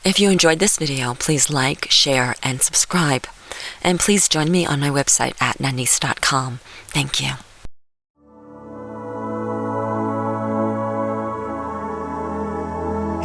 If you enjoyed this video, please like, share, and subscribe. And please join me on my website at nanice.com. Thank you.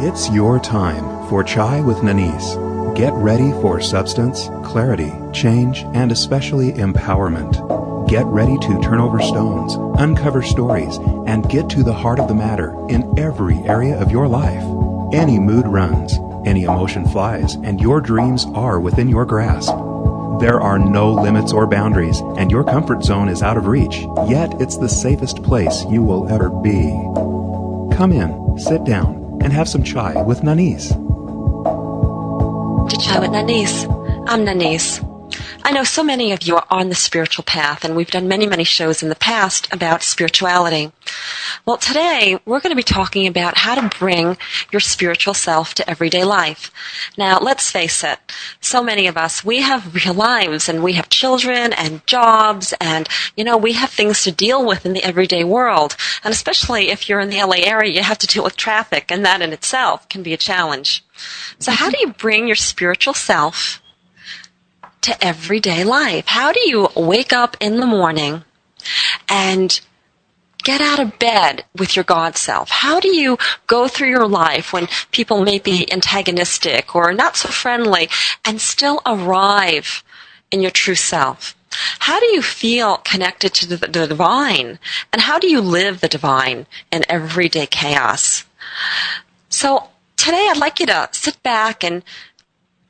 It's your time for Chai with Nanice. Get ready for substance, clarity, change, and especially empowerment. Get ready to turn over stones, uncover stories, and get to the heart of the matter in every area of your life. Any mood runs, any emotion flies, and your dreams are within your grasp. There are no limits or boundaries, and your comfort zone is out of reach, yet it's the safest place you will ever be. Come in, sit down, and have some chai with Nanice. To Chai with Nanice. I'm Nanice. I know so many of you are on the spiritual path, and we've done many shows in the past about spirituality. Well, today we're going to be talking about how to bring your spiritual self to everyday life. Now, let's face it, so many of us, we have real lives, and we have children and jobs, and, we have things to deal with in the everyday world. And especially if you're in the LA area, you have to deal with traffic, and that in itself can be a challenge. So how do you bring your spiritual self to everyday life? How do you wake up in the morning and get out of bed with your God self? How do you go through your life when people may be antagonistic or not so friendly and still arrive in your true self? How do you feel connected to the divine? And how do you live the divine in everyday chaos? So today I'd like you to sit back and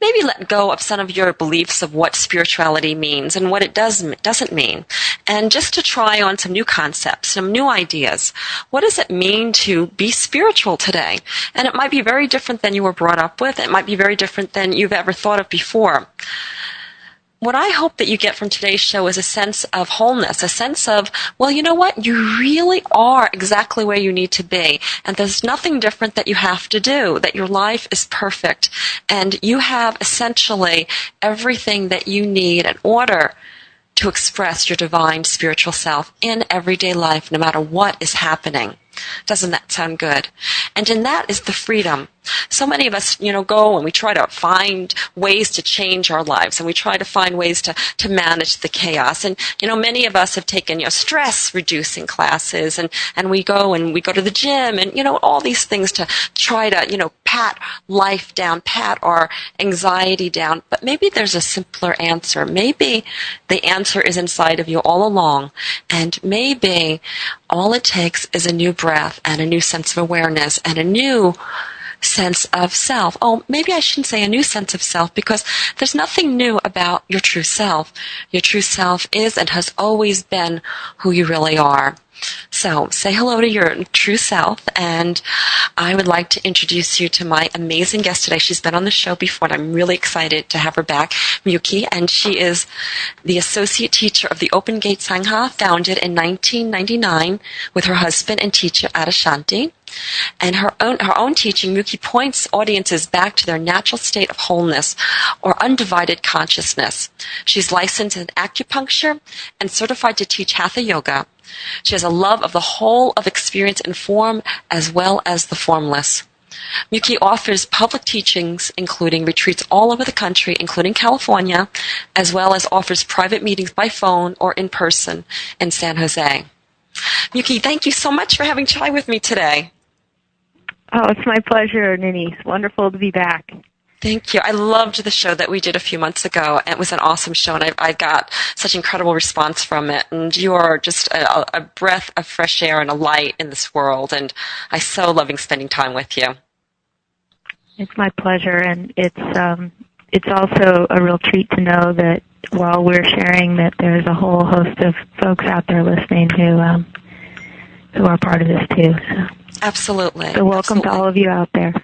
maybe let go of some of your beliefs of what spirituality means and what it doesn't mean. And just to try on some new concepts, some new ideas. What does it mean to be spiritual today? And it might be very different than you were brought up with. It might be very different than you've ever thought of before. What I hope that you get from today's show is a sense of wholeness, a sense of, well, you know what? You really are exactly where you need to be. And there's nothing different that you have to do, that your life is perfect. And you have essentially everything that you need in order to express your divine spiritual self in everyday life, no matter what is happening. Doesn't that sound good? And in that is the freedom. So many of us, go and we try to find ways to change our lives, and we try to find ways to manage the chaos. And, many of us have taken, stress-reducing classes, and we go to the gym, and, all these things to try to, pat life down, pat our anxiety down. But maybe there's a simpler answer. Maybe the answer is inside of you all along, and maybe all it takes is a new breath and a new sense of awareness and a new sense of self. Oh, maybe I shouldn't say a new sense of self, because there's nothing new about your true self. Your true self is and has always been who you really are. So say hello to your true self, and I would like to introduce you to my amazing guest today. She's been on the show before, and I'm really excited to have her back, Mukti, and she is the associate teacher of the Open Gate Sangha, founded in 1999 with her husband and teacher Adashanti. And her own teaching, Mukti points audiences back to their natural state of wholeness or undivided consciousness. She's licensed in acupuncture and certified to teach Hatha Yoga. She has a love of the whole of experience and form, as well as the formless. Mukti offers public teachings, including retreats all over the country, including California, as well as offers private meetings by phone or in person in San Jose. Mukti, thank you so much for having chai with me today. Oh, it's my pleasure, Nanice. Wonderful to be back. Thank you. I loved the show that we did a few months ago. It was an awesome show, and I got such incredible response from it. And you are just a breath of fresh air and a light in this world, and I so loving spending time with you. It's my pleasure, and it's also a real treat to know that while we're sharing, that there's a whole host of folks out there listening who are part of this too. So. Absolutely. So welcome Absolutely. To all of you out there.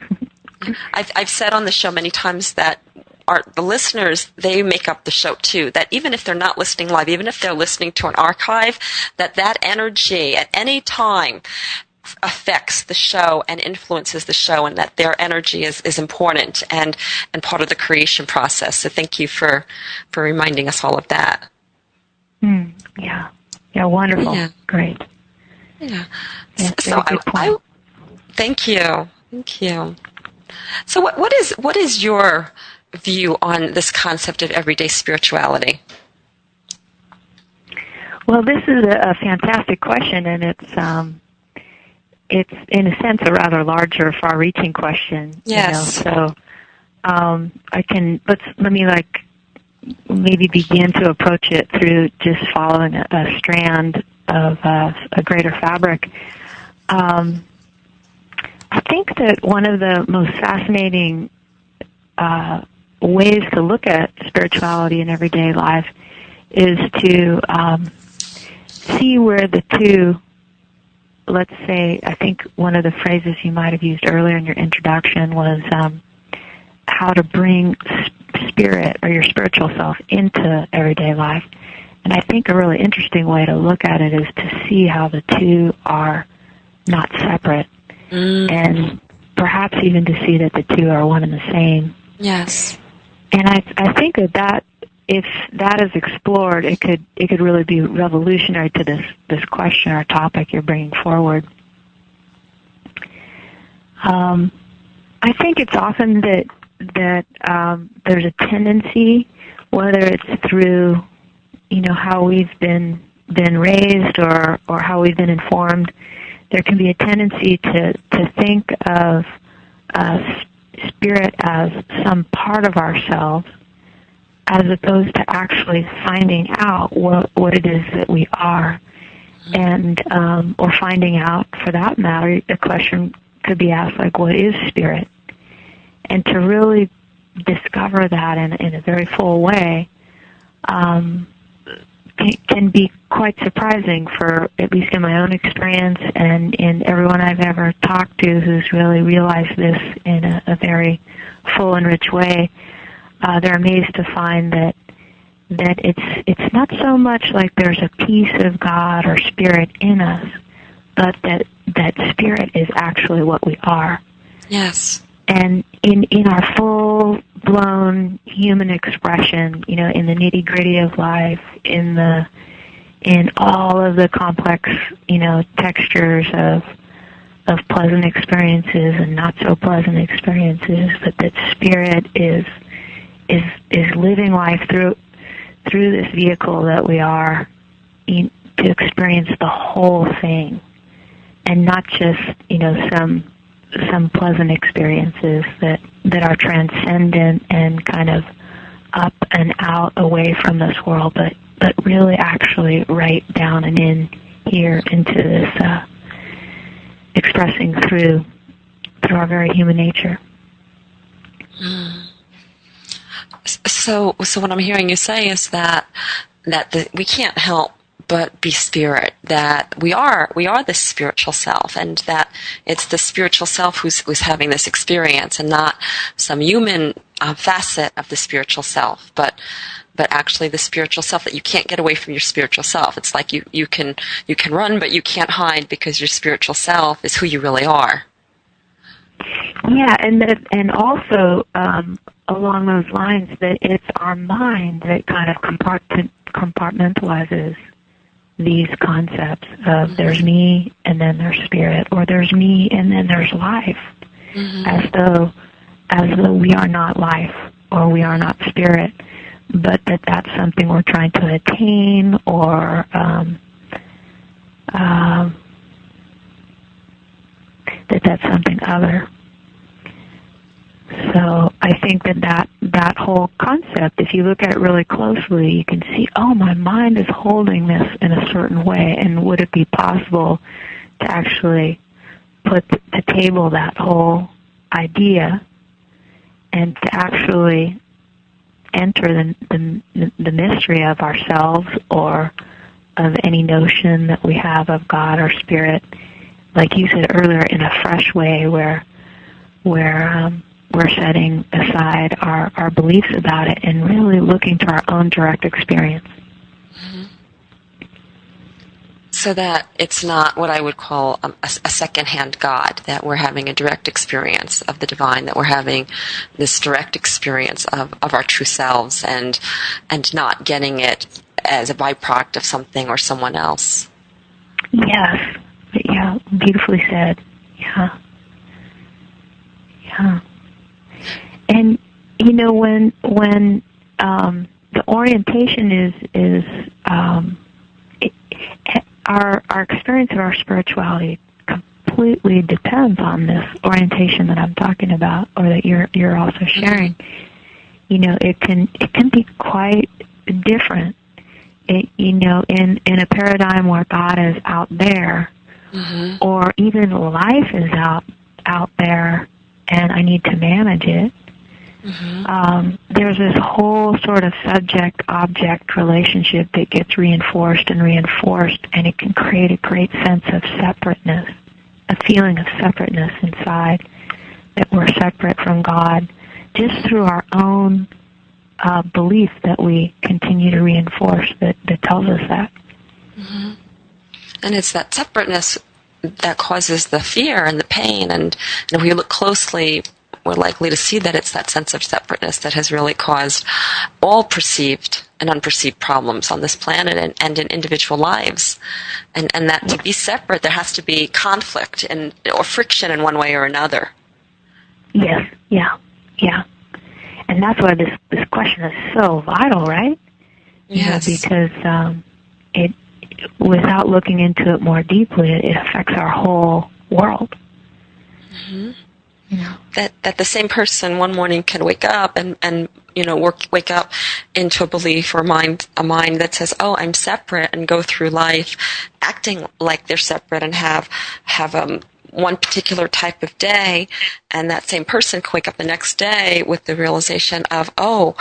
I've said on the show many times that the listeners, they make up the show too. That even if they're not listening live, even if they're listening to an archive, that energy at any time affects the show and influences the show, and that their energy is important and part of the creation process. So thank you for reminding us all of that. Yeah, wonderful. Yeah. Great. Yeah. Yeah, So I thank you. Thank you. So what is your view on this concept of everyday spirituality? Well, this is a fantastic question, and it's in a sense a rather larger, far-reaching question. Yes. So let me maybe begin to approach it through just following a strand of a greater fabric. I think that one of the most fascinating ways to look at spirituality in everyday life is to see where the two, let's say, I think one of the phrases you might have used earlier in your introduction was how to bring spirit or your spiritual self into everyday life. And I think a really interesting way to look at it is to see how the two are not separate, and perhaps even to see that the two are one and the same. Yes. And I think that if that is explored, it could really be revolutionary to this question or topic you're bringing forward. I think it's often that there's a tendency, whether it's through how we've been raised or how we've been informed, there can be a tendency to think of spirit as some part of ourselves, as opposed to actually finding out what it is that we are, and or finding out, for that matter, the question could be asked like, what is spirit? And to really discover that in a very full way can be quite surprising, for at least in my own experience and in everyone I've ever talked to who's really realized this in a very full and rich way. They're amazed to find that it's not so much like there's a piece of God or spirit in us, but that spirit is actually what we are. Yes. And in our full-blown human expression, in the nitty-gritty of life, in all of the complex, textures of pleasant experiences and not so pleasant experiences, but that spirit is living life through this vehicle that we are, to experience the whole thing, and not just some pleasant experiences that are transcendent and kind of up and out away from this world, but really actually right down and in here into this expressing through our very human nature. So what I'm hearing you say is that we can't help but be spirit, that we are the spiritual self, and that it's the spiritual self who's having this experience, and not some human facet of the spiritual self, but actually the spiritual self, that you can't get away from your spiritual self. It's like you can run, but you can't hide, because your spiritual self is who you really are. Yeah, and also along those lines, that it's our mind that kind of compartmentalizes these concepts of there's me and then there's spirit, or there's me and then there's life, as though we are not life or we are not spirit, but that's something we're trying to attain, or that's something other. So I think that whole concept, if you look at it really closely, you can see, my mind is holding this in a certain way, and would it be possible to actually put to table that whole idea and to actually enter the mystery of ourselves, or of any notion that we have of God or spirit, like you said earlier, in a fresh way, where we're setting aside our beliefs about it and really looking to our own direct experience. So that it's not what I would call a second-hand God, that we're having a direct experience of the divine, that we're having this direct experience of our true selves, and not getting it as a byproduct of something or someone else. Yes. Yeah, beautifully said. Yeah. and when the orientation is our experience of our spirituality completely depends on this orientation that I'm talking about, or that you're also sharing. It can be quite different. In a paradigm where God is out there, or even life is out there, and I need to manage it. There's this whole sort of subject-object relationship that gets reinforced, and it can create a great sense of separateness, a feeling of separateness inside, that we're separate from God, just through our own belief that we continue to reinforce that tells us that. And it's that separateness that causes the fear and the pain, and if we look closely, we're likely to see that it's that sense of separateness that has really caused all perceived and unperceived problems on this planet and in individual lives. And that to be separate, there has to be conflict or friction in one way or another. Yes, yeah. And that's why this question is so vital, right? Yes. Because it, without looking into it more deeply, it affects our whole world. That the same person one morning can wake up and wake up into a belief or a mind that says, "Oh, I'm separate," and go through life acting like they're separate and have one particular type of day, and that same person can wake up the next day with the realization of, "Oh,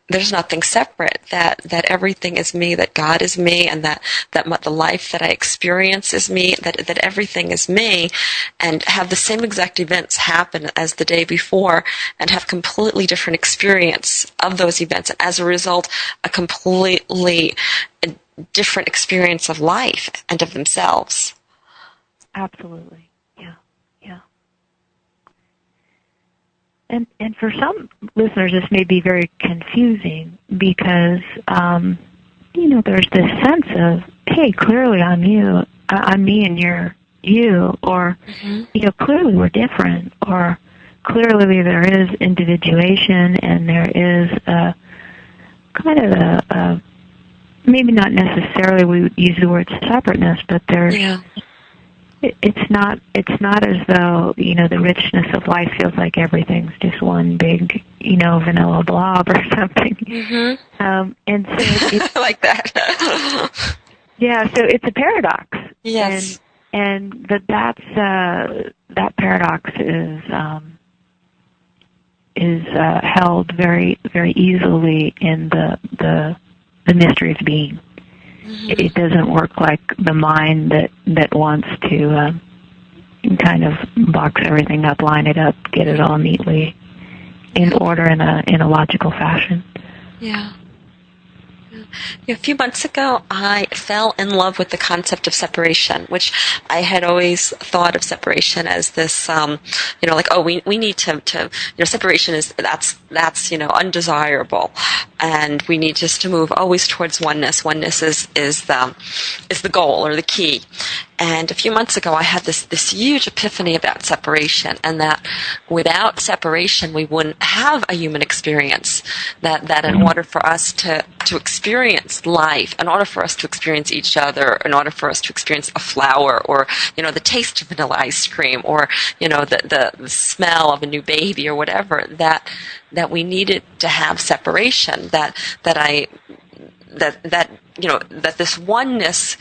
there's nothing separate, that everything is me, that God is me, and that the life that I experience is me, that everything is me," and have the same exact events happen as the day before, and have completely different experience of those events, and as a result, a completely different experience of life and of themselves. Absolutely. Yeah. And for some listeners, this may be very confusing because, there's this sense of, hey, clearly I'm me and you're you, or, clearly we're different, or clearly there is individuation and there is a kind of a maybe not necessarily we would use the word separateness, but there's... Yeah. It's not as though, the richness of life feels like everything's just one big, vanilla blob or something. And so it's like that. Yeah, so it's a paradox. Yes. And that paradox is held very, very easily in the mystery of being. It doesn't work like the mind that wants to kind of box everything up, line it up, get it all neatly in order in a logical fashion. Yeah. A few months ago, I fell in love with the concept of separation, which I had always thought of separation as this, we need to separation is, that's undesirable, and we need just to move always towards oneness. Oneness is the goal or the key. And a few months ago, I had this huge epiphany about separation, and that without separation, we wouldn't have a human experience. That in order for us to experience life, in order for us to experience each other, in order for us to experience a flower, or the taste of vanilla ice cream, or the smell of a new baby, or whatever, that we needed to have separation. That this oneness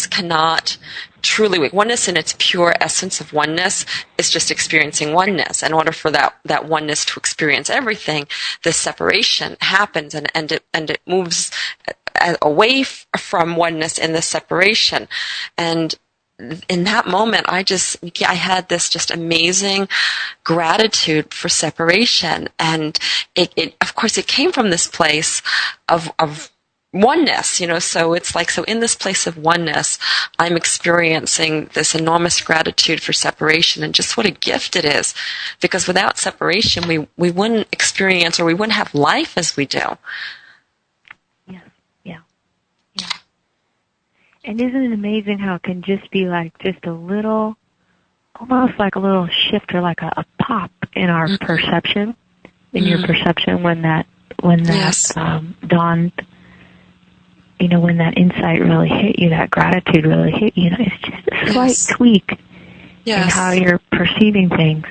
cannot truly work. Oneness in its pure essence of oneness is just experiencing oneness. In order for that oneness to experience everything, this separation happens, and it moves away from oneness in this separation. And in that moment, I had this just amazing gratitude for separation, and it of course it came from this place of oneness, so it's like, so in this place of oneness, I'm experiencing this enormous gratitude for separation, and just what a gift it is, because without separation, we wouldn't experience, or we wouldn't have life as we do. Yeah. And isn't it amazing how it can just be like just a little, almost like a little shift, or like a pop in our perception, in your perception when that Yes. dawned, when that insight really hit you, that gratitude really hit you. It's just a slight tweak in how you're perceiving things.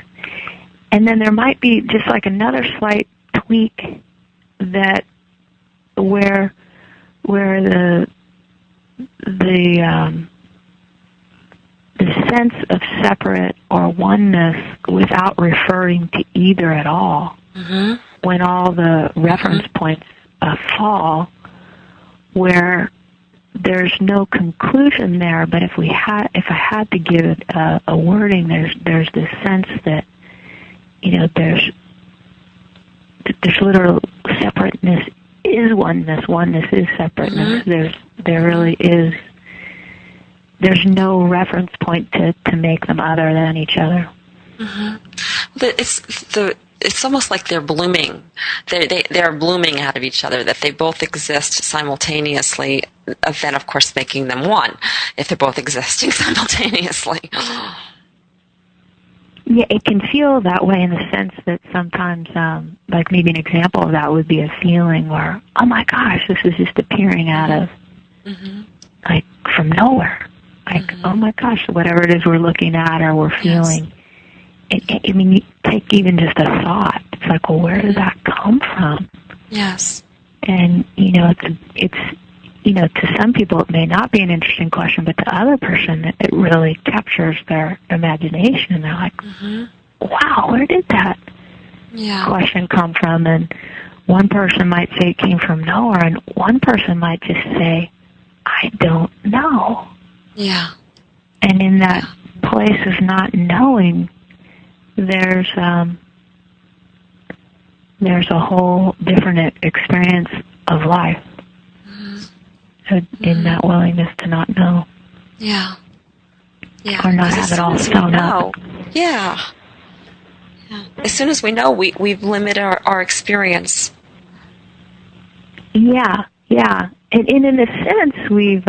And then there might be just like another slight tweak that where the sense of separate or oneness without referring to either at all, when all the reference points fall, where there's no conclusion there, but if I had to give it a wording, there's this sense that there's literal separateness is oneness is separateness. There really is. There's no reference point to make them other than each other. It's almost like they're blooming. They're blooming out of each other. That they both exist simultaneously. Then, of course, making them one. If they're both existing simultaneously. Yeah, it can feel that way in the sense that sometimes, like maybe an example of that would be a feeling where, oh my gosh, this is just appearing out of, like, from nowhere. Like, oh my gosh, whatever it is we're looking at or we're feeling. I mean, you take even just a thought. It's like, well, where did that come from? Yes. And, it's to some people it may not be an interesting question, but to the other person it really captures their imagination. And they're like, wow, where did that question come from? And one person might say it came from nowhere, and one person might just say, I don't know. Yeah. And in that place of not knowing, there's a whole different experience of life. In that willingness to not know. Yeah. Or not have it all sewn up. Yeah. As soon as we know, we've limited our experience. Yeah. And in a sense, we've,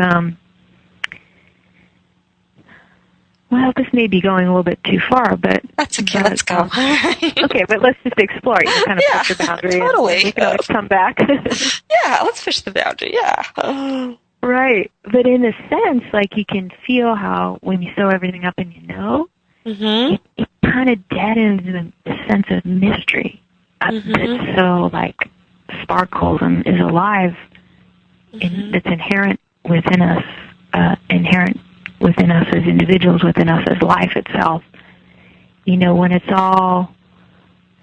well, this may be going a little bit too far, but... That's okay, let's go. Okay, but let's just explore. You can kind of push the boundary. Totally. And we can always come back. Yeah, let's push the boundary, yeah. Right. But in a sense, like you can feel how when you sew everything up and it kind of deadens the sense of mystery that so, like, sparkles and is alive, that's inherent within us as individuals, within us as life itself. When it's all,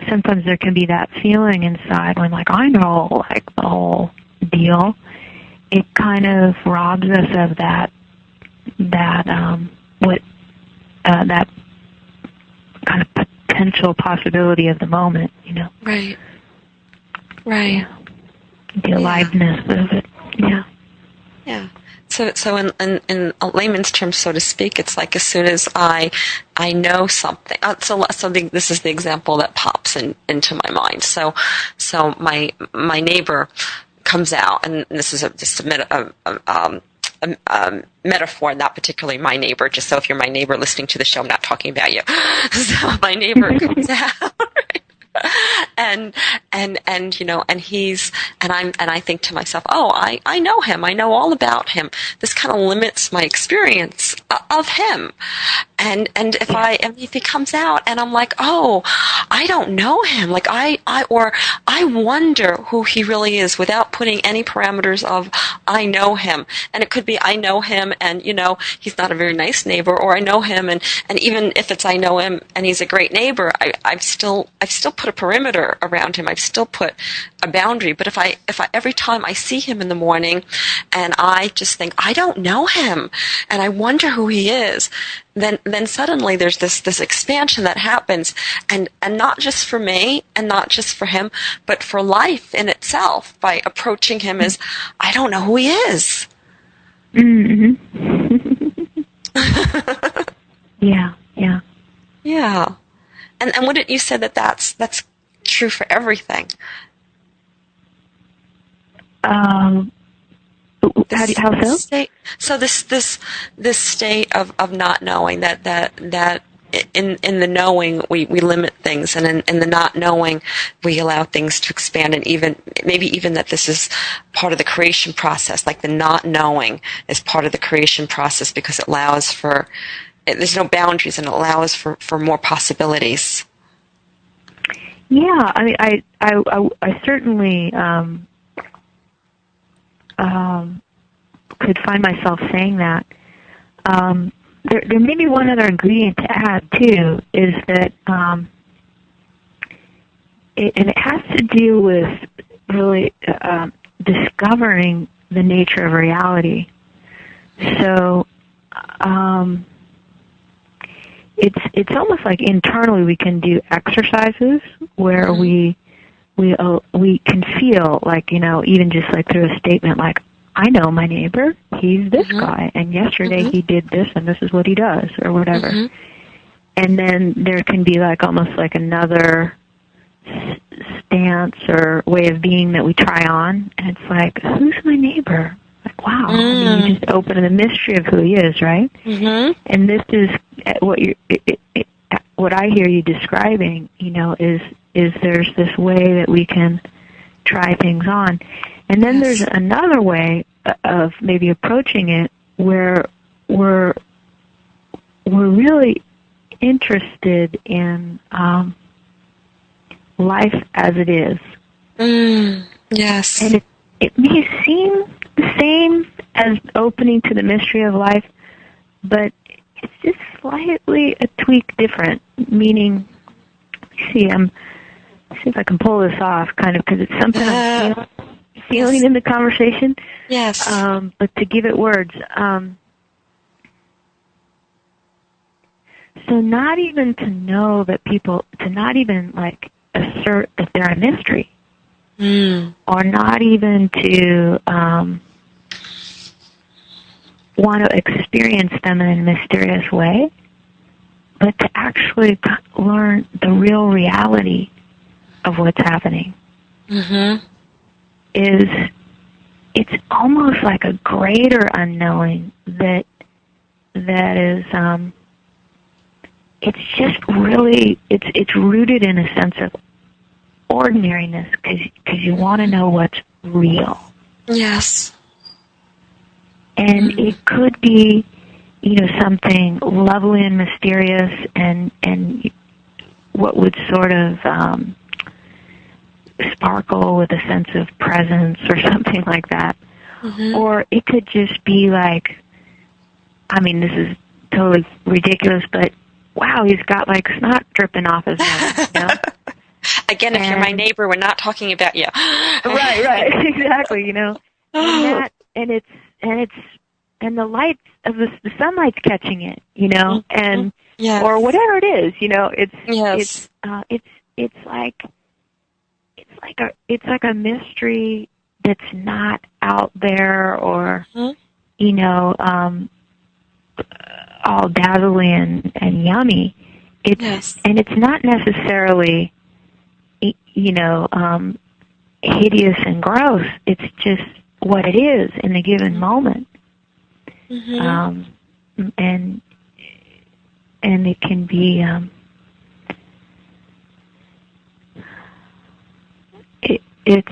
sometimes there can be that feeling inside when, like, I know, like, the whole deal. It kind of robs us of that kind of potential possibility of the moment, Right. Yeah. The aliveness of it. Yeah. Yeah. So in layman's terms, so to speak, it's like as soon as I know something. This is the example that pops into my mind. So my neighbor comes out, and this is just a metaphor, not particularly my neighbor. Just so if you're my neighbor listening to the show, I'm not talking about you. So my neighbor comes out. And I think to myself, oh, I know him. I know all about him. This kind of limits my experience of him. And if he comes out and I'm like, oh, I don't know him. Like I wonder who he really is without putting any parameters of I know him. And it could be I know him and he's not a very nice neighbor, or I know him and even if it's I know him and he's a great neighbor, I've still put a perimeter around him. I've still put a boundary. But if I every time I see him in the morning and I just think I don't know him and I wonder who he is, then suddenly there's this expansion that happens, and not just for me and not just for him, but for life in itself, by approaching him as I don't know who he is. Yeah. Yeah. And wouldn't you say that's true for everything? How so? So this state of not knowing that in the knowing, we limit things, and in the not knowing, we allow things to expand, and maybe even that this is part of the creation process, like the not knowing is part of the creation process because it allows for, there's no boundaries, and it allows for more possibilities. Yeah, I mean, I certainly could find myself saying that. There may be one other ingredient to add, too, is that and it has to do with really discovering the nature of reality. So it's almost like internally we can do exercises where we can feel like, even just like through a statement like, I know my neighbor, he's this guy, and yesterday he did this, and this is what he does, or whatever. And then there can be like almost like another stance or way of being that we try on, and it's like, who's my neighbor? Like, wow. I mean, you just open the mystery of who he is, right? And this is what I hear you describing, is there's this way that we can try things on. And then there's another way of maybe approaching it where we're really interested in life as it is. Yes. And it may seem the same as opening to the mystery of life, but it's just slightly a tweak different, meaning, see if I can pull this off, kind of, because it's something I'm feeling in the conversation. Yes. But to give it words, so not even to know that people, to not even like assert that they're a mystery, or not even to want to experience them in a mysterious way, but to actually learn the real reality of what's happening. It's almost like a greater unknowing that is it's just really it's rooted in a sense of ordinariness because you want to know what's real. Yes. And it could be something lovely and mysterious and what would sort of sparkle with a sense of presence or something like that. Or it could just be like, I mean, this is totally ridiculous, but wow, he's got like snot dripping off his nose, Again, if you're my neighbor, we're not talking about you. right, exactly, and the lights of the sunlight's catching it, and or whatever it is, it's like a mystery that's not out there or all dazzling and yummy. It's and it's not necessarily hideous and gross. It's just what it is in a given moment. And it can be it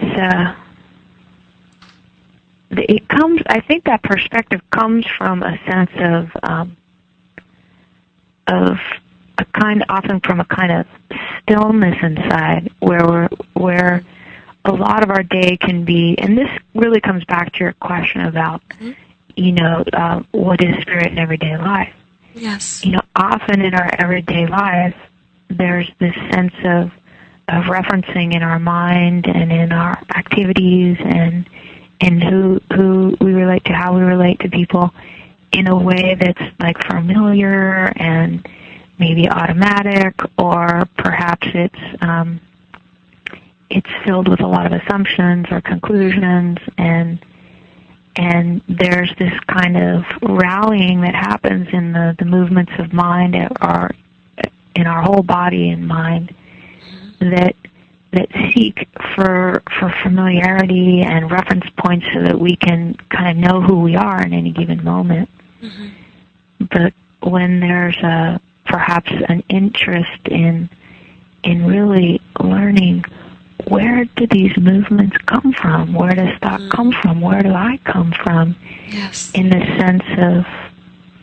comes, I think that perspective comes from a sense of a kind, often from a kind of stillness inside where a lot of our day can be, and this really comes back to your question about what is spirit in everyday life. Yes. Often in our everyday life, there's this sense of referencing in our mind and in our activities and who we relate to, how we relate to people in a way that's like familiar and maybe automatic, or perhaps it's filled with a lot of assumptions or conclusions, and there's this kind of rallying that happens in the movements of mind or in our whole body and mind that seek for familiarity and reference points so that we can kind of know who we are in any given moment. But when there's perhaps an interest in really learning, where do these movements come from? Where does thought come from? Where do I come from? Yes. In the sense of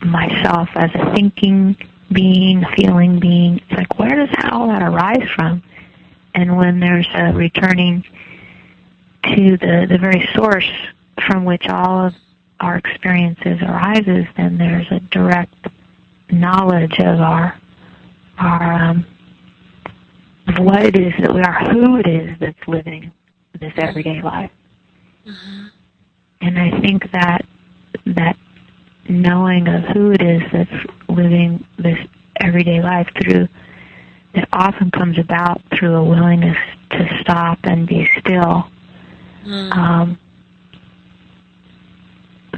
myself as a thinking being, feeling being. It's like, where does all that arise from? And when there's a returning to the very source from which all of our experiences arises, then there's a direct knowledge of our of what it is that we are, who it is that's living this everyday life. Mm-hmm. And I think that knowing of who it is that's living this everyday life that often comes about through a willingness to stop and be still,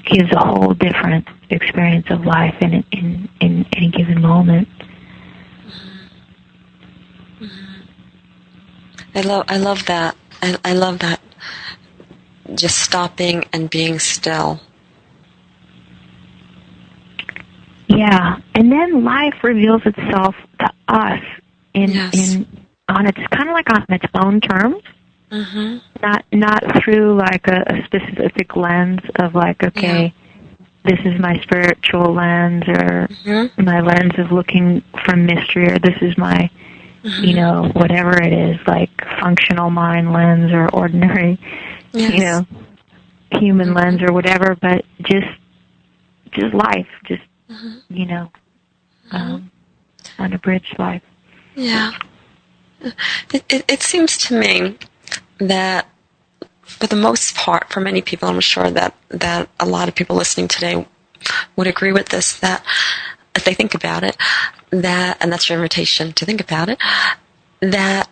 gives a whole different experience of life in any given moment. I love that. I love that. Just stopping and being still. Yeah, and then life reveals itself to us on its kind of like on its own terms. Mm-hmm. Not through like a specific lens of like, okay, this is my spiritual lens, or my lens of looking from mystery, or this is my, whatever it is, like functional mind lens or ordinary, human lens or whatever, but just life, just, unabridged life. Yeah. It seems to me that for the most part, for many people, I'm sure that a lot of people listening today would agree with this, that if they think about it, and that's your invitation to think about it, that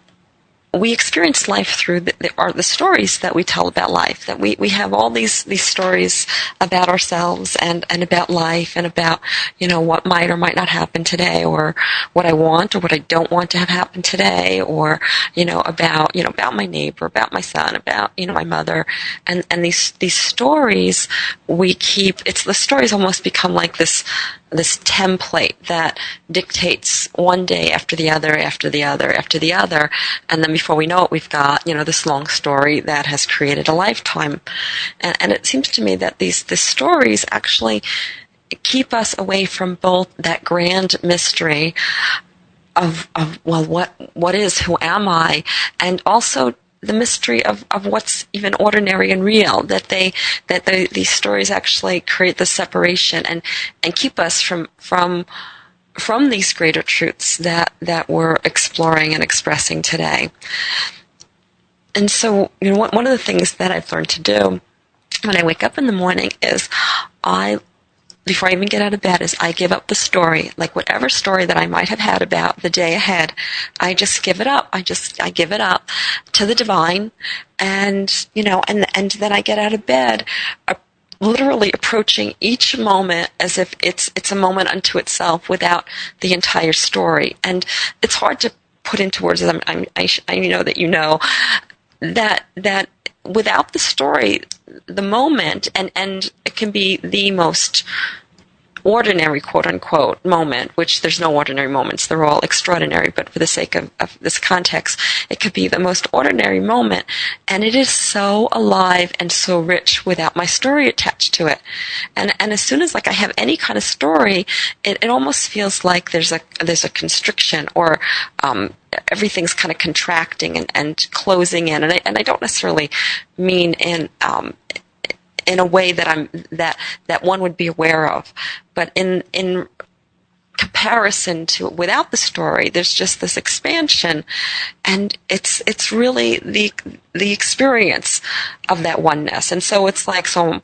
we experience life through the stories that we tell about life, that we have all these stories about ourselves and about life and about, what might or might not happen today, or what I want or what I don't want to have happen today, or, about my neighbor, about my son, about, my mother. And these stories we keep, the stories almost become like this template that dictates one day after the other, after the other, after the other, and then before we know it, we've got, this long story that has created a lifetime. And it seems to me that these stories actually keep us away from both that grand mystery of well, what is, who am I, and also the mystery of what's even ordinary and real, that these stories actually create the separation and keep us from these greater truths that we're exploring and expressing today. And so, one of the things that I've learned to do when I wake up in the morning is before I even get out of bed, is I give up the story, like whatever story that I might have had about the day ahead, I just give it up. I give it up to the divine, and and then I get out of bed, literally approaching each moment as if it's a moment unto itself without the entire story. And it's hard to put into words, as I know that that without the story, the moment, and it can be the most ordinary, quote-unquote, moment, which there's no ordinary moments, they're all extraordinary, but for the sake of this context, it could be the most ordinary moment, and it is so alive and so rich without my story attached to it. And as soon as, like, I have any kind of story, it almost feels like there's a constriction, or everything's kind of contracting and closing in, and I don't necessarily mean in a way that one would be aware of, but in comparison to without the story, there's just this expansion, and it's really the experience of that oneness. And so it's like, so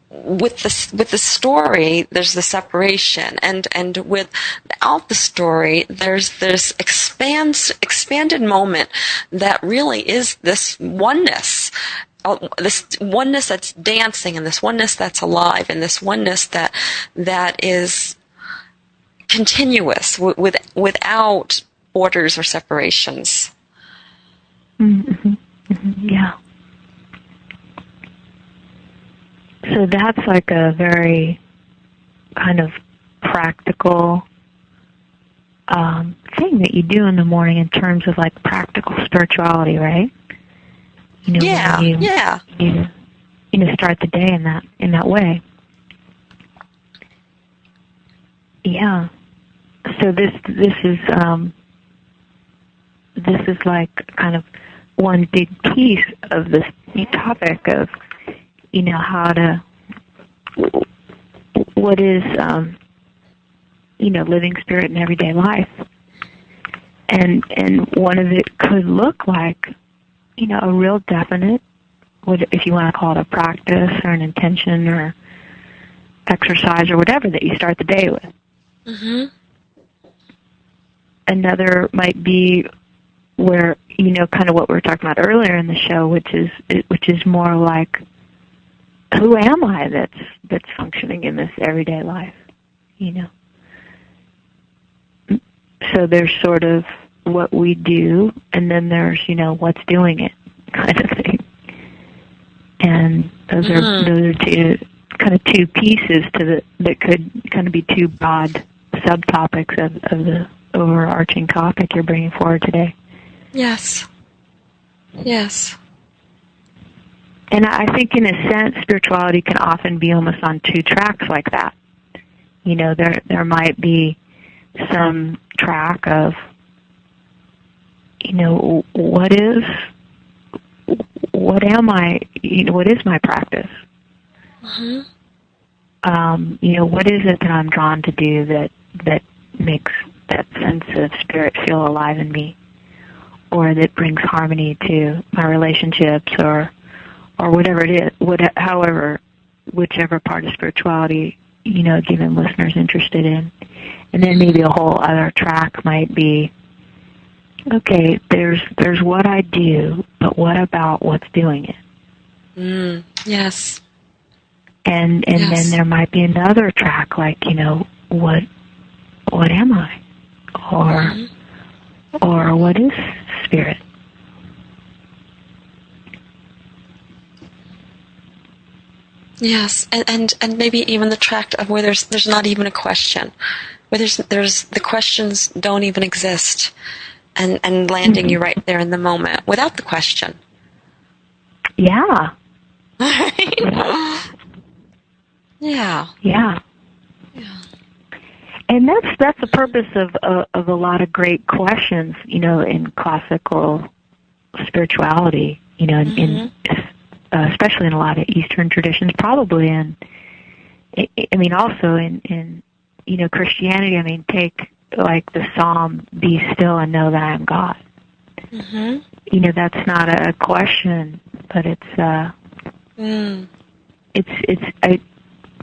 with the story, there's the separation, and without the story, there's this expanded moment that really is this oneness. This oneness that's dancing, and this oneness that's alive, and this oneness that is continuous without borders or separations. Mm-hmm. Mm-hmm. Yeah. So that's like a very kind of practical thing that you do in the morning in terms of like practical spirituality, right? You know, Yeah, when yeah. you know, start the day in that way. Yeah. So this is like kind of one big piece of this topic of, you know, how to, what is, you know, living spirit in everyday life. And one of it could look like, you know, a real definite, if you want to call it a practice or an intention or exercise or whatever that you start the day with. Mm-hmm. Another might be where, you know, kind of what we were talking about earlier in the show, which is more like, who am I that's functioning in this everyday life, you know? So there's sort of what we do, and then there's, you know, what's doing it, kind of thing. And those are two pieces that could kind of be two broad subtopics of the overarching topic you're bringing forward today. Yes. Yes. And I think in a sense, spirituality can often be almost on two tracks like that. You know, there might be some track of, you know, what am I, you know, what is my practice? Mm-hmm. You know, what is it that I'm drawn to do that makes that sense of spirit feel alive in me, or that brings harmony to my relationships, or whatever it is, whichever part of spirituality, you know, given listeners interested in. And then maybe a whole other track might be, okay, there's what I do, but what about what's doing it? Yes. And yes. then there might be another track, like, you know, what am I? Or what is spirit? Yes, and maybe even the tract of where there's not even a question, where there's the questions don't even exist, and landing Mm-hmm. you right there in the moment without the question. Yeah. Yeah. Yeah. Yeah. And that's the purpose of a lot of great questions, you know, in classical spirituality, you know, in especially in a lot of Eastern traditions, probably in, I mean, also in you know, Christianity. I mean, take like the Psalm, "Be still and know that I am God." Mm-hmm. You know, that's not a question, but it's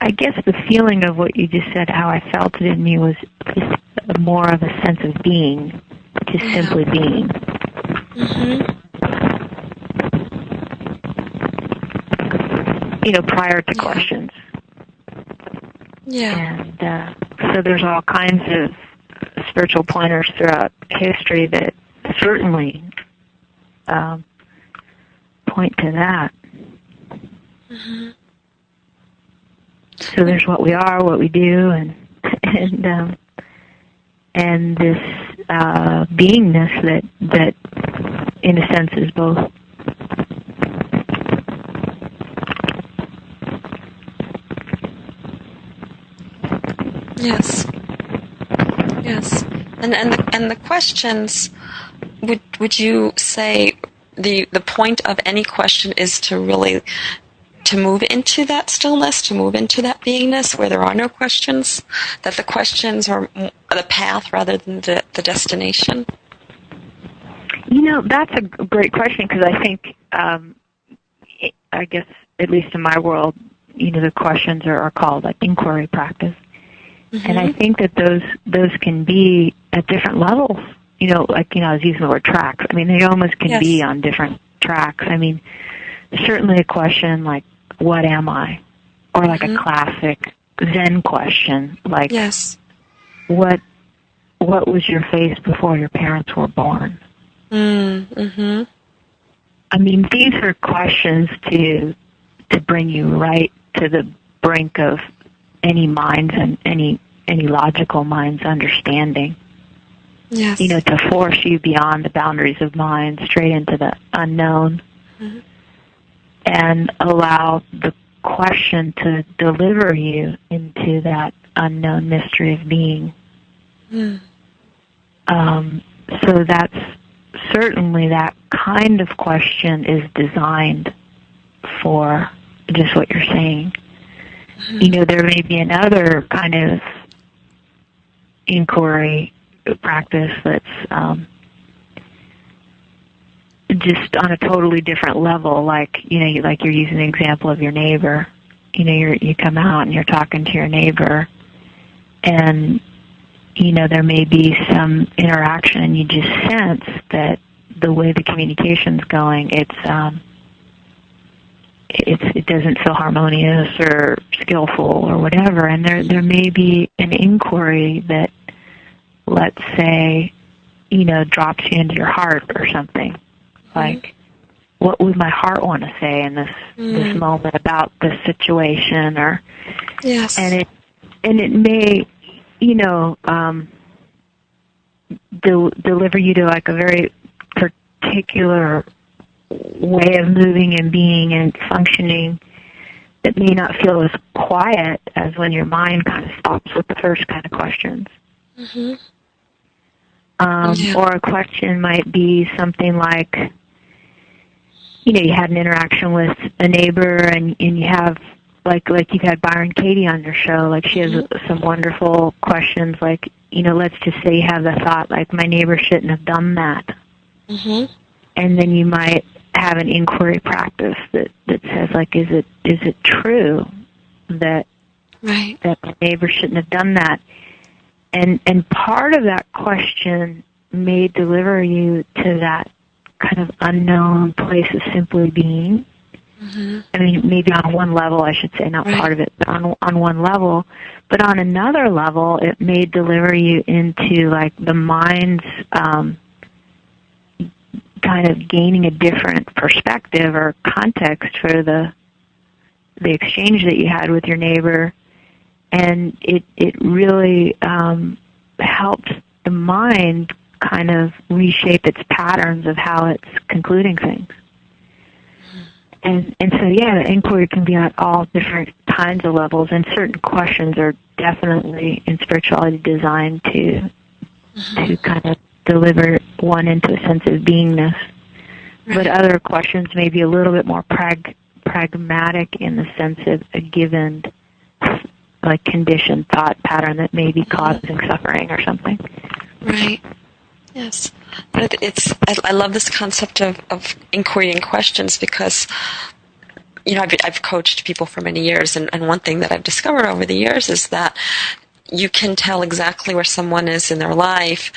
I guess the feeling of what you just said, how I felt it in me, was just more of a sense of being, just simply being. You know, prior to questions. Yeah. And so there's all kinds of spiritual pointers throughout history that certainly point to that. Mm-hmm. So there's what we are, what we do, and this beingness that in a sense is both. Yes. Yes. And the questions, would you say the point of any question is to really to move into that stillness, to move into that beingness where there are no questions, that the questions are the path rather than the destination? You know, that's a great question, because I think, I guess, at least in my world, you know, the questions are called like inquiry practice. Mm-hmm. And I think that those can be at different levels. You know, like, you know, I was using the word tracks. I mean, they almost can be on different tracks. I mean, certainly a question like, what am I? Or like a classic Zen question, like, what was your face before your parents were born? Mm-hmm. I mean, these are questions to bring you right to the brink of any mind's and any logical mind's understanding. Yes. To force you beyond the boundaries of mind, straight into the unknown, and allow the question to deliver you into that unknown mystery of being. So that's certainly, that kind of question is designed for just what you're saying. There may be another kind of inquiry practice that's just on a totally different level, like like you're using the example of your neighbor. You come out and you're talking to your neighbor, and there may be some interaction, and you just sense that the way the communication's going, it doesn't feel harmonious or skillful or whatever, and there may be an inquiry that, let's say, drops you into your heart or something. Like, what would my heart want to say in this moment about this situation? Or yes, and it may deliver you to like a very particular way of moving and being and functioning that may not feel as quiet as when your mind kind of stops with the first kind of questions. Or a question might be something like, you had an interaction with a neighbor, and you have, like you've had Byron Katie on your show, like she has some wonderful questions, like, let's just say you have the thought, like, my neighbor shouldn't have done that. And then you might have an inquiry practice that says, like, is it true that that my neighbor shouldn't have done that? And part of that question may deliver you to that kind of unknown place of simply being. I mean, maybe on one level, I should say, not part of it, but on one level. But on another level, it may deliver you into, like, the mind's kind of gaining a different perspective or context for the exchange that you had with your neighbor. And it really helps the mind kind of reshape its patterns of how it's concluding things. And so, yeah, the inquiry can be at all different kinds of levels, and certain questions are definitely in spirituality designed to kind of deliver one into a sense of beingness. But other questions may be a little bit more pragmatic in the sense of a given, like, conditioned thought pattern that may be causing suffering or something. Right. Yes. But I love this concept of inquiry and questions because, I've coached people for many years, and one thing that I've discovered over the years is that you can tell exactly where someone is in their life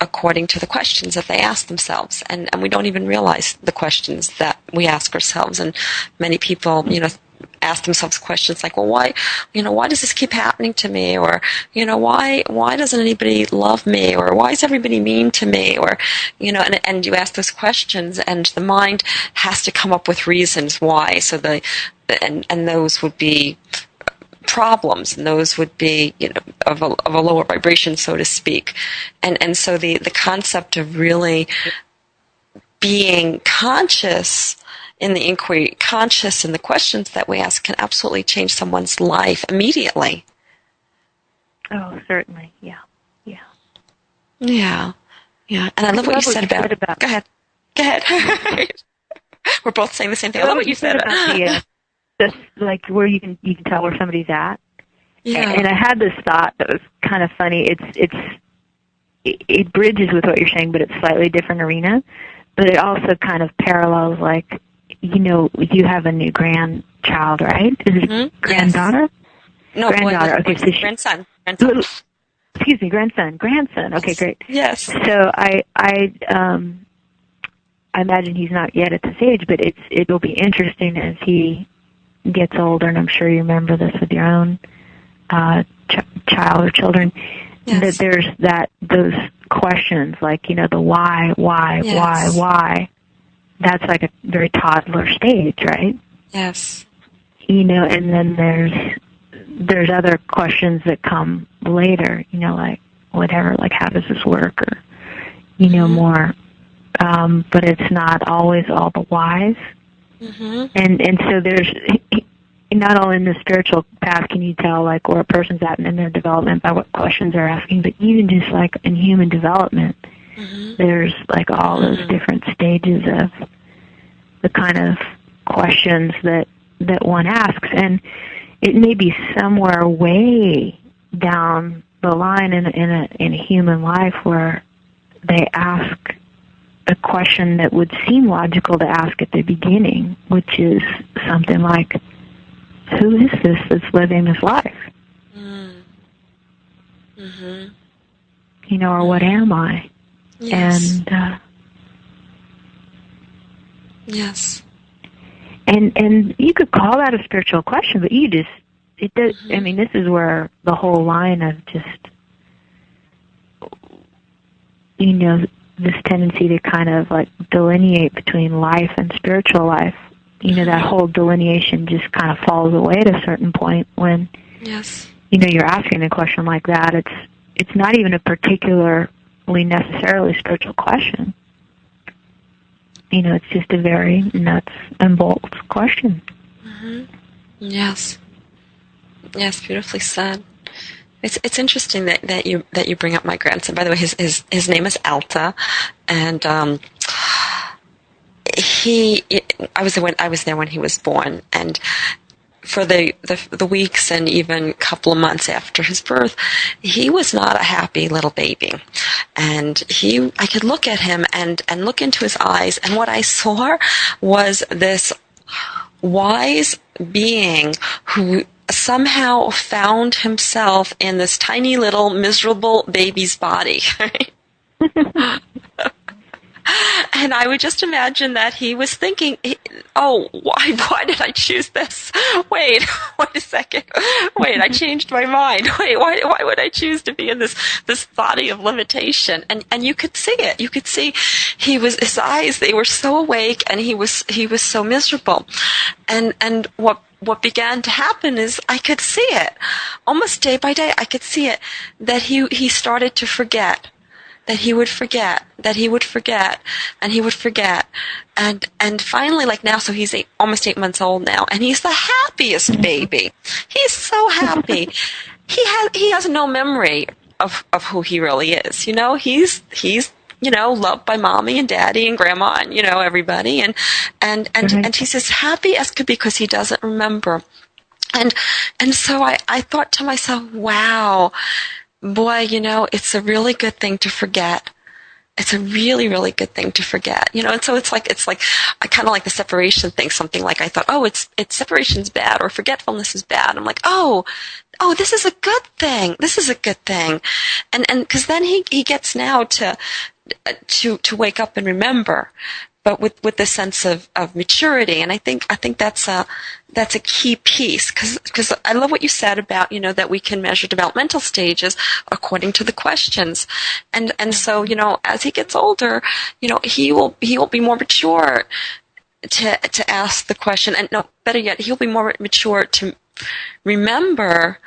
according to the questions that they ask themselves. And we don't even realize the questions that we ask ourselves. And many people, ask themselves questions like, well, why does this keep happening to me? Or, why doesn't anybody love me? Or why is everybody mean to me? Or, and you ask those questions, and the mind has to come up with reasons why. So and those would be problems, and those would be, of a lower vibration, so to speak. And so the concept of really being conscious in the inquiry, conscious in the questions that we ask, can absolutely change someone's life immediately. Oh, certainly, yeah. And I love what you said about. Go ahead. We're both saying the same thing. I love what you said about the like where you can tell where somebody's at. Yeah. And I had this thought that was kind of funny. It bridges with what you're saying, but it's slightly different arena. But it also kind of parallels, like, you have a new grandchild, right? Is it granddaughter? Yes. No, granddaughter. Okay, so grandson. Excuse me, grandson. Okay, great. Yes. So I imagine he's not yet at this age, but it'll be interesting as he gets older, and I'm sure you remember this with your own child or children. Yes. That there's those questions, like, the why, yes. why. That's like a very toddler stage, right? Yes. And then there's other questions that come later, like whatever, like how does this work, or more, but it's not always all the whys. And so there's, not only in the spiritual path can you tell, like, where a person's at in their development by what questions they're asking, but even just, like, in human development, there's, like, all those different stages of the kind of questions that one asks. And it may be somewhere way down the line in a human life where they ask a question that would seem logical to ask at the beginning, which is something like, who is this that's living this life? Or what am I? Yes. And yes. And you could call that a spiritual question, but it does. I mean, this is where the whole line of just, this tendency to kind of like delineate between life and spiritual life, that whole delineation just kind of falls away at a certain point when, you're asking a question like that. It's not even a particularly necessarily spiritual question. It's just a very nuts and bolts question. Yes. Yes, beautifully said. It's interesting that you bring up my grandson. By the way, his name is Alta, and I was there when he was born, and for the weeks and even couple of months after his birth, he was not a happy little baby. And I could look at him and look into his eyes, and what I saw was this wise being who somehow found himself in this tiny little miserable baby's body. Right? And I would just imagine that he was thinking, why did I choose this? Wait a second. Wait, I changed my mind. Wait, why would I choose to be in this body of limitation? And you could see it. You could see his eyes, they were so awake, and he was so miserable. And what began to happen is I could see it. Almost day by day, I could see it, that he started to forget. That he would forget, and he would forget. And finally, like now, so he's almost 8 months old now, and he's the happiest baby. He's so happy. He has no memory of who he really is. He's loved by mommy and daddy and grandma and, everybody. And he's as happy as could be because he doesn't remember. And so I thought to myself, wow, boy, it's a really good thing to forget. It's a really, really good thing to forget, and so it's like, I kind of like the separation thing, something like I thought, it's separation's bad or forgetfulness is bad. I'm like, oh, this is a good thing. This is a good thing. And cause then he gets now to wake up and remember, but with the sense of maturity. And I think that's a key piece, because I love what you said about, that we can measure developmental stages according to the questions. And so, as he gets older, he will be more mature to ask the question, and no, better yet, he'll be more mature to remember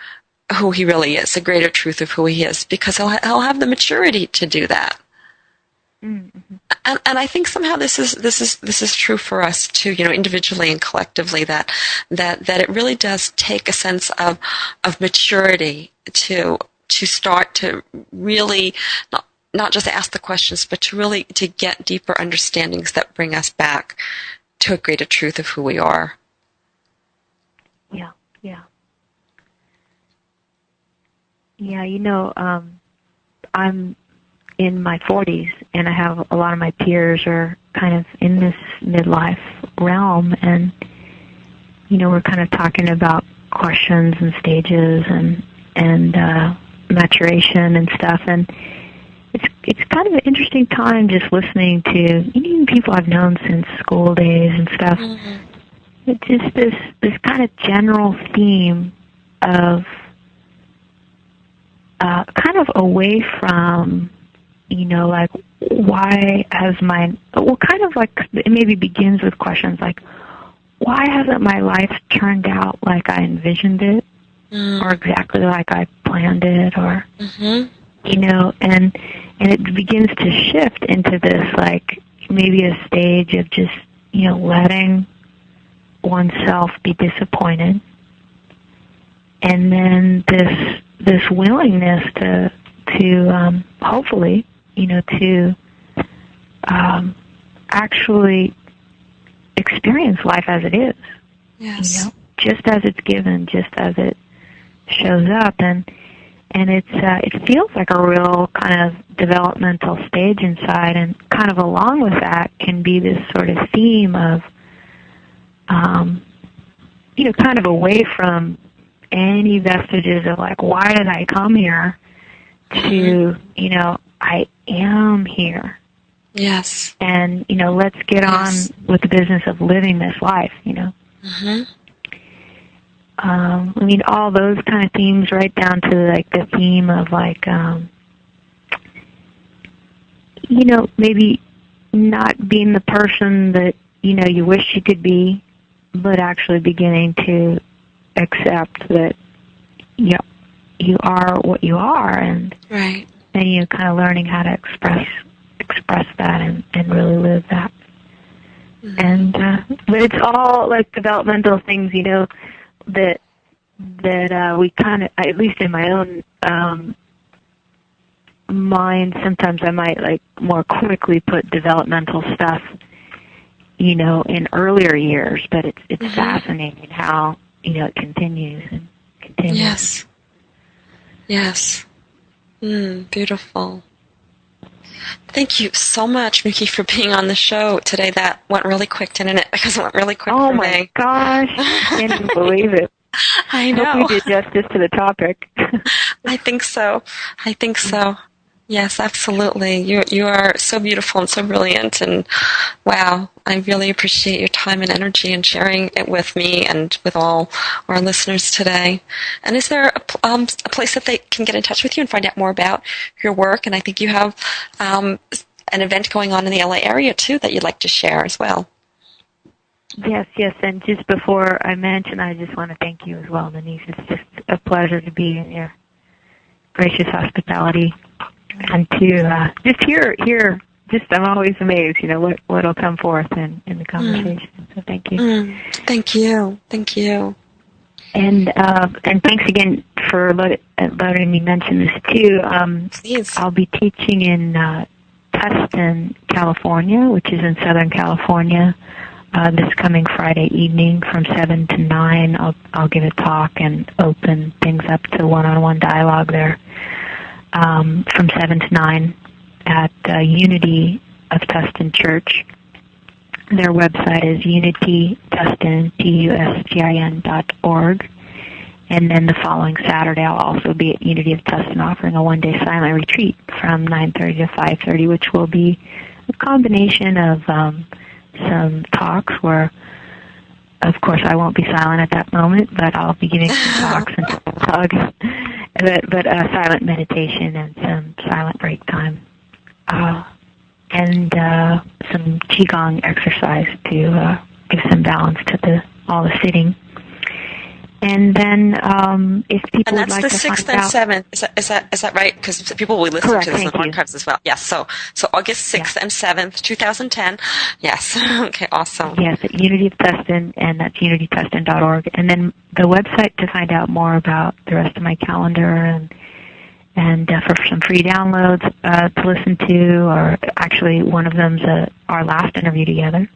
who he really is, the greater truth of who he is, because he'll have the maturity to do that. Mm-hmm. And I think somehow this is true for us too, individually and collectively, that it really does take a sense of maturity to start to really not just ask the questions, but to get deeper understandings that bring us back to a greater truth of who we are. Yeah, I'm in my 40s, and I have a lot of my peers are kind of in this midlife realm, and we're kind of talking about questions and stages and maturation and stuff, and it's kind of an interesting time just listening to even people I've known since school days and stuff. Mm-hmm. It's just this kind of general theme of kind of away from like, why has kind of like, it maybe begins with questions like, why hasn't my life turned out like I envisioned it, or exactly like I planned it, or, and it begins to shift into this, like, maybe a stage of just, letting oneself be disappointed, and then this willingness to hopefully, to actually experience life as it is. Yes. Just as it's given, just as it shows up, and it feels like a real kind of developmental stage inside, and kind of along with that can be this sort of theme of, kind of away from any vestiges of, like, why did I come here, to, I am here. Yes. And, let's get on with the business of living this life, Mm-hmm. All those kind of themes, right down to, like, the theme of, like, maybe not being the person that, you wish you could be, but actually beginning to accept that, you are what you are, and Right. then you kind of learning how to express that and really live that. Mm-hmm. And but it's all, like, developmental things, that we kind of, at least in my own mind, sometimes I might, like, more quickly put developmental stuff, in earlier years, but it's mm-hmm. fascinating how, it continues and continues. Yes. Yes. Beautiful. Thank you so much, Mukti, for being on the show today. That went really quick, didn't it? Because it went really quick for me. Oh, my gosh. I can't even believe it. I know. I hope we did justice to the topic. I think so. Yes, absolutely. You are so beautiful and so brilliant, and wow, I really appreciate your time and energy and sharing it with me and with all our listeners today. And is there a place that they can get in touch with you and find out more about your work? And I think you have an event going on in the LA area too that you'd like to share as well. Yes, and just before I mention, I just want to thank you as well, Nanice. It's just a pleasure to be in your gracious hospitality. And to just hear, I'm always amazed, what'll come forth in the conversation. So thank you. Thank you. And thanks again for letting me mention this too. Please. I'll be teaching in Tustin, California, which is in Southern California, this coming Friday evening from 7 to 9. I'll give a talk and open things up to one-on-one dialogue there. From 7 to 9 at Unity of Tustin Church. Their website is unitytustin, TUSTIN.org. And then the following Saturday, I'll also be at Unity of Tustin offering a one-day silent retreat from 9:30 to 5:30, which will be a combination of some talks where, of course, I won't be silent at that moment, but I'll be giving some talks and hugs. But silent meditation and some silent break time, and some qigong exercise to give some balance to all the sitting. And then, if people would like to find out, and that's the 6th and 7th. Is that right? Because people will listen to this in the archives as well. Yes. So August 6th and 7th, 2010. Yes. Okay. Awesome. Yes, at Unity of Tustin, and that's unitytustin.org. And then the website to find out more about the rest of my calendar and for some free downloads to listen to, or actually one of them's our last interview together.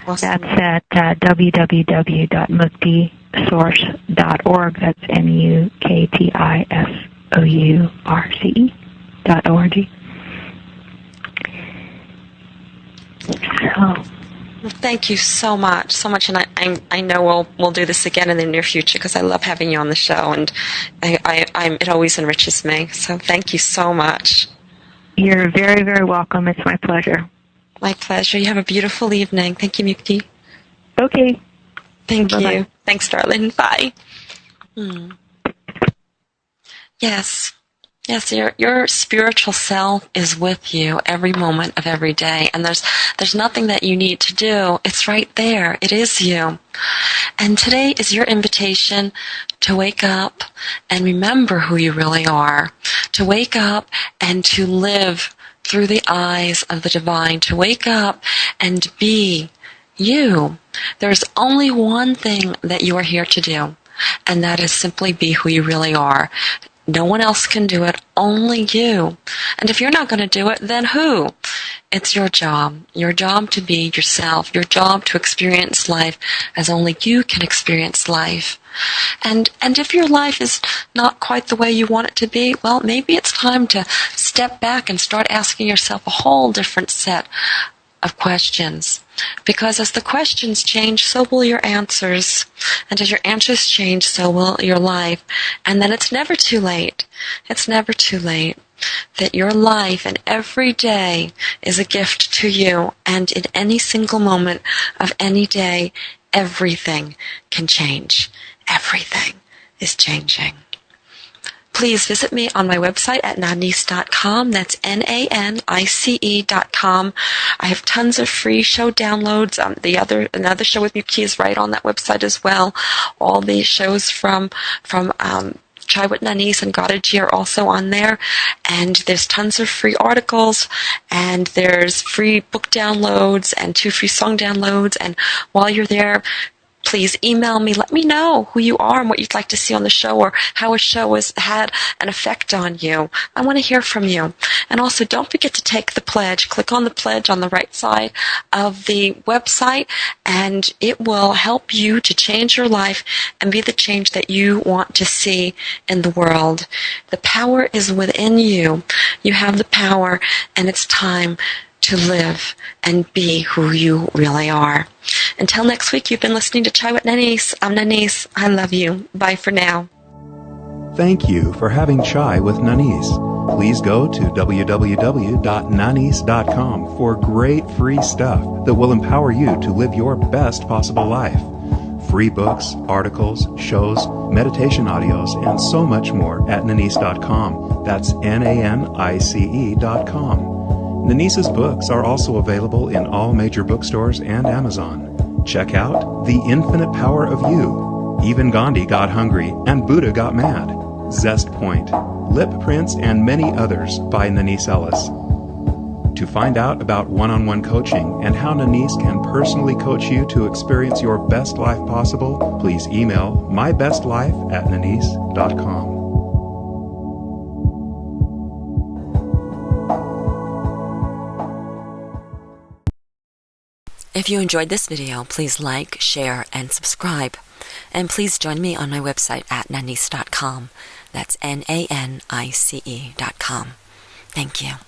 Awesome. That's at www.muktisource.org. That's MUKTISOURCE.org. So, well, thank you so much, and I know we'll do this again in the near future because I love having you on the show, and it always enriches me. So thank you so much. You're very, very welcome. It's my pleasure. My pleasure. You have a beautiful evening. Thank you, Mukti. Okay. Thank Bye-bye. you. Thanks, darling. Bye. Yes. Yes, your spiritual self is with you every moment of every day, and there's nothing that you need to do. It's right there. It is you. And today is your invitation to wake up and remember who you really are, to wake up and to live through the eyes of the divine, to wake up and be you. There's only one thing that you are here to do, and that is simply be who you really are. No one else can do it, only you. And if you're not going to do it, then who? It's your job to be yourself, your job to experience life as only you can experience life. And if your life is not quite the way you want it to be, well, maybe it's time to step back and start asking yourself a whole different set of questions. Because as the questions change, so will your answers. And as your answers change, so will your life. And then it's never too late. It's never too late. That your life and every day is a gift to you. And in any single moment of any day, everything can change. Everything is changing. Please visit me on my website at nanice.com. That's NANICE.com. I have tons of free show downloads. Another show with Mukti is right on that website as well. All the shows from Chai with Nanice and Godaji are also on there. And there's tons of free articles, and there's free book downloads and 2 free song downloads. And while you're there, please email me. Let me know who you are and what you'd like to see on the show, or how a show has had an effect on you. I want to hear from you. And also, don't forget to take the pledge. Click on the pledge on the right side of the website, and it will help you to change your life and be the change that you want to see in the world. The power is within you. You have the power, and it's time to live and be who you really are. Until next week, you've been listening to Chai with Nanice. I'm Nanice. I love you. Bye for now. Thank you for having Chai with Nanice. Please go to www.nanice.com for great free stuff that will empower you to live your best possible life. Free books, articles, shows, meditation audios, and so much more at nanice.com. That's NANICE.com. Nanice's books are also available in all major bookstores and Amazon. Check out The Infinite Power of You, Even Gandhi Got Hungry and Buddha Got Mad, Zest Point, Lip Prints, and many others by Nanice Ellis. To find out about one-on-one coaching and how Nanice can personally coach you to experience your best life possible, please email mybestlife@nanice.com. If you enjoyed this video, please like, share, and subscribe. And please join me on my website at nanice.com. That's NANICE.com. Thank you.